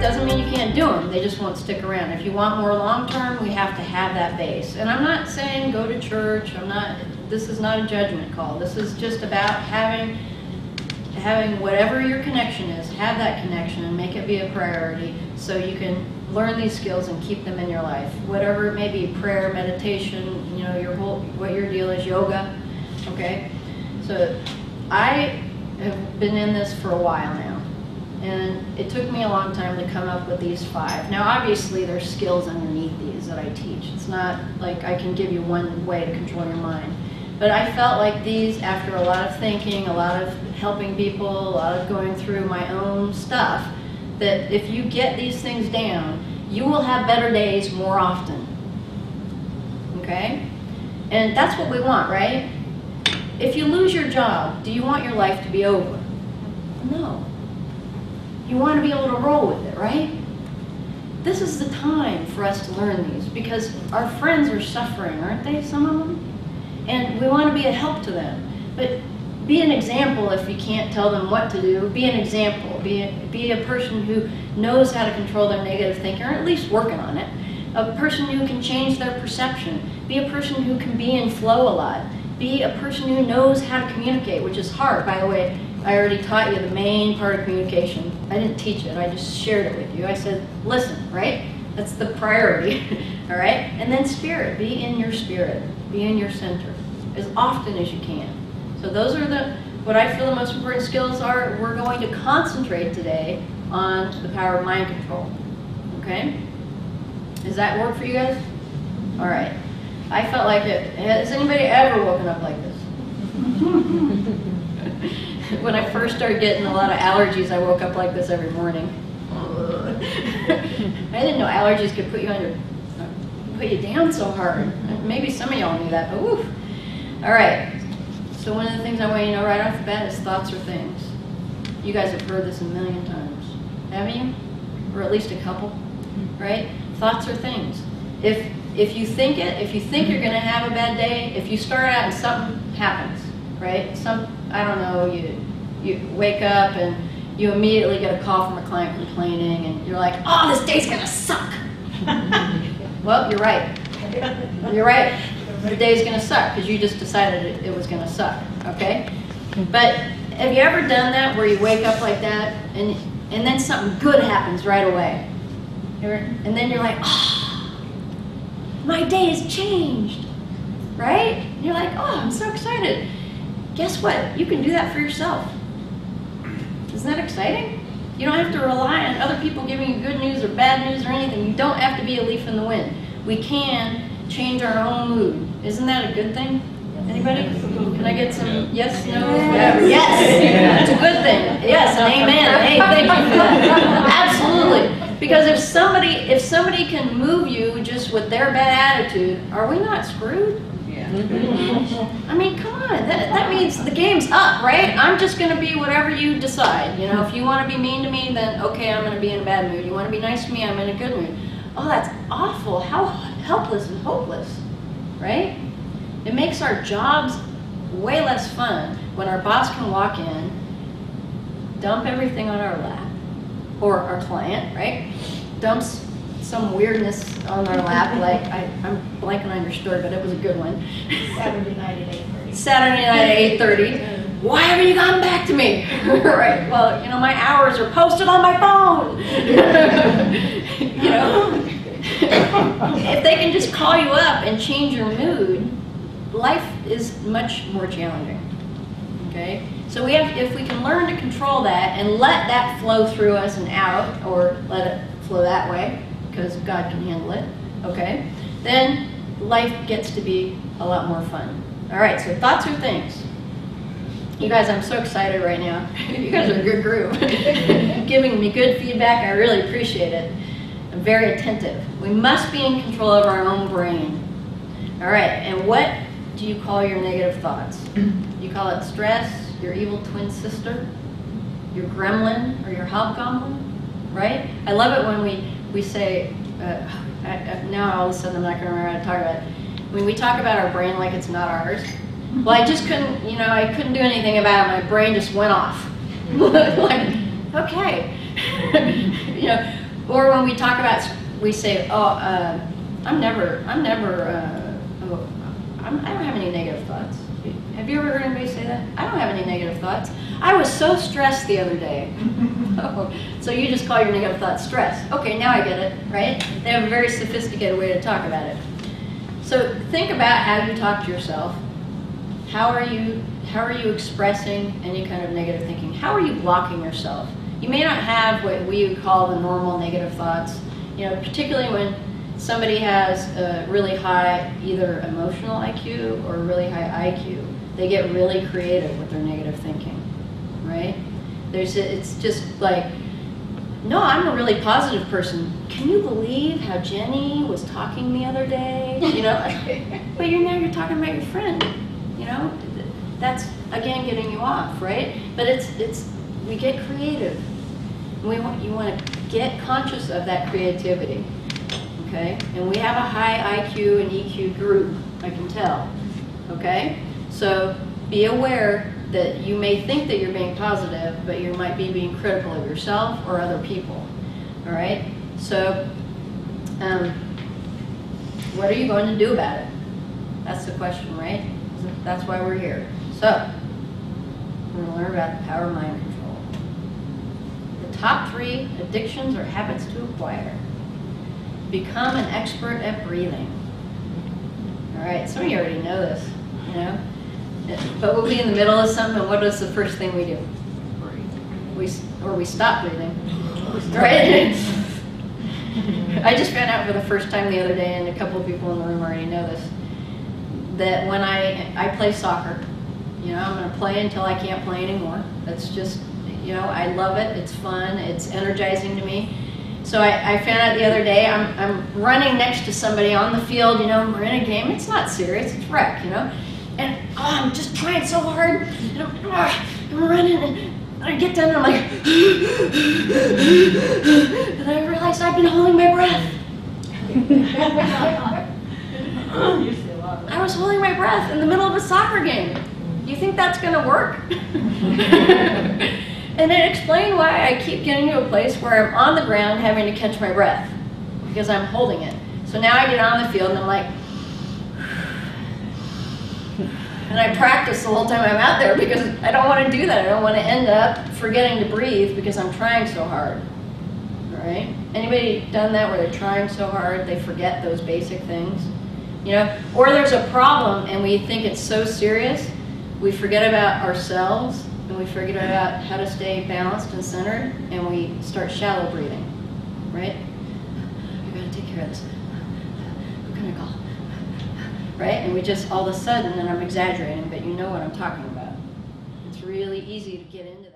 doesn't mean you can't do them, they just won't stick around. If you want more long-term, we have to have that base. And I'm not saying go to church, this is not a judgment call. This is just about having whatever your connection is, have that connection and make it be a priority so you can learn these skills and keep them in your life. Whatever it may be, prayer, meditation, you know, what your deal is, yoga, okay? So I have been in this for a while now, and it took me a long time to come up with these 5. Now obviously there's skills underneath these that I teach. It's not like I can give you one way to control your mind. But I felt like these, after a lot of thinking, a lot of helping people, a lot of going through my own stuff, that if you get these things down, you will have better days more often. Okay? And that's what we want, right? If you lose your job, do you want your life to be over? No. You want to be able to roll with it, right? This is the time for us to learn these, because our friends are suffering, aren't they, some of them? And we want to be a help to them. But be an example. If you can't tell them what to do, be an example. Be a person who knows how to control their negative thinking, or at least working on it. A person who can change their perception. Be a person who can be in flow a lot. Be a person who knows how to communicate, which is hard. By the way, I already taught you the main part of communication. I didn't teach it, I just shared it with you. I said, listen, right? That's the priority, all right? And then spirit, be in your spirit. Be in your center as often as you can. So those are what I feel the most important skills are. We're going to concentrate today on the power of mind control, okay? Does that work for you guys? All right. I felt like it. Has anybody ever woken up like this? When I first started getting a lot of allergies, I woke up like this every morning. I didn't know allergies could put you down so hard. Maybe some of y'all knew that, but woof. All right. So one of the things I want you to know right off the bat is thoughts are things. You guys have heard this a million times, haven't you? Or at least a couple, right? Thoughts are things. If you think you're going to have a bad day, if you start out and something happens, right? I don't know, you wake up and you immediately get a call from a client complaining and you're like, oh, this day's going to suck. Well, you're right. You're right. The day's going to suck because you just decided it was going to suck, okay? But have you ever done that where you wake up like that and then something good happens right away? And then you're like, oh, my day has changed, right? And you're like, oh, I'm so excited. Guess what? You can do that for yourself. Isn't that exciting? You don't have to rely on other people giving you good news or bad news or anything. You don't have to be a leaf in the wind. We can change our own mood. Isn't that a good thing? Anybody? Can I get some yes, no, whatever? Yes! It's a good thing. Yes, and amen. Hey, thank you for that. Absolutely. Because if somebody can move you just with their bad attitude, are we not screwed? Yeah. I mean, come on. That means the game's up, right? I'm just going to be whatever you decide. You know, if you want to be mean to me, then okay, I'm going to be in a bad mood. You want to be nice to me, I'm in a good mood. Oh, that's awful. How helpless and hopeless, right? It makes our jobs way less fun when our boss can walk in, dump everything on our lap, or our client, right? Dumps some weirdness on our lap, like, I'm blanking on your story, but it was a good one. Saturday night at 8:30. Saturday night at 8:30. Why haven't you gotten back to me? Right, well, you know, my hours are posted on my phone. You know, if they can just call you up and change your mood, life is much more challenging, okay? So if we can learn to control that and let that flow through us and out, or let it flow that way, because God can handle it, okay? Then life gets to be a lot more fun. All right, so thoughts are things. You guys, I'm so excited right now. You guys are a good group. Giving me good feedback, I really appreciate it. I'm very attentive. We must be in control of our own brain. All right, and what do you call your negative thoughts? You call it stress, your evil twin sister, your gremlin, or your hobgoblin, right? I love it when we say, now all of a sudden I'm not going to remember how to talk about it. When we talk about our brain like it's not ours, well, I just couldn't, you know, I couldn't do anything about it. My brain just went off. Like, okay. You know, Or when we talk about, we say, oh, I don't have any negative thoughts. Have you ever heard anybody say that? I don't have any negative thoughts. I was so stressed the other day. Oh, so you just call your negative thoughts stress. Okay, now I get it, right? They have a very sophisticated way to talk about it. So think about how you talk to yourself. How are you expressing any kind of negative thinking? How are you blocking yourself? You may not have what we would call the normal negative thoughts, particularly when somebody has a really high either emotional IQ or really high IQ. They get really creative with their negative thinking, right? It's just like, no, I'm a really positive person. Can you believe how Jenny was talking the other day? But you're talking about your friend. That's again getting you off, right? But we get creative. You want to get conscious of that creativity, okay? And we have a high IQ and EQ group, I can tell, okay? So be aware that you may think that you're being positive, but you might be being critical of yourself or other people, all right? So what are you going to do about it? That's the question, right? That's why we're here. So we're going to learn about the power of mind control. The top 3 addictions or habits to acquire. Become an expert at breathing. All right, some of you already know this, but we'll be in the middle of something, and what is the first thing we do? We stop breathing, right? I just found out for the first time the other day, and a couple of people in the room already know this, that when I play soccer, I'm going to play until I can't play anymore. That's just, I love it. It's fun. It's energizing to me. So I found out the other day, I'm running next to somebody on the field, we're in a game. It's not serious. It's rec, and I'm just trying so hard. And I'm running, and I get done, and I'm like, and I realized I've been holding my breath. I was holding my breath in the middle of a soccer game. Do you think that's going to work? And it explained why I keep getting to a place where I'm on the ground having to catch my breath, because I'm holding it. So now I get on the field and I'm like, and I practice the whole time I'm out there because I don't want to do that. I don't want to end up forgetting to breathe because I'm trying so hard. All right? Anybody done that where they're trying so hard they forget those basic things? Or there's a problem and we think it's so serious, we forget about ourselves and we forget about how to stay balanced and centered, and we start shallow breathing, right? I gotta take care of this. Who can I call? Right? And we just all of a sudden, and I'm exaggerating, but you know what I'm talking about. It's really easy to get into that.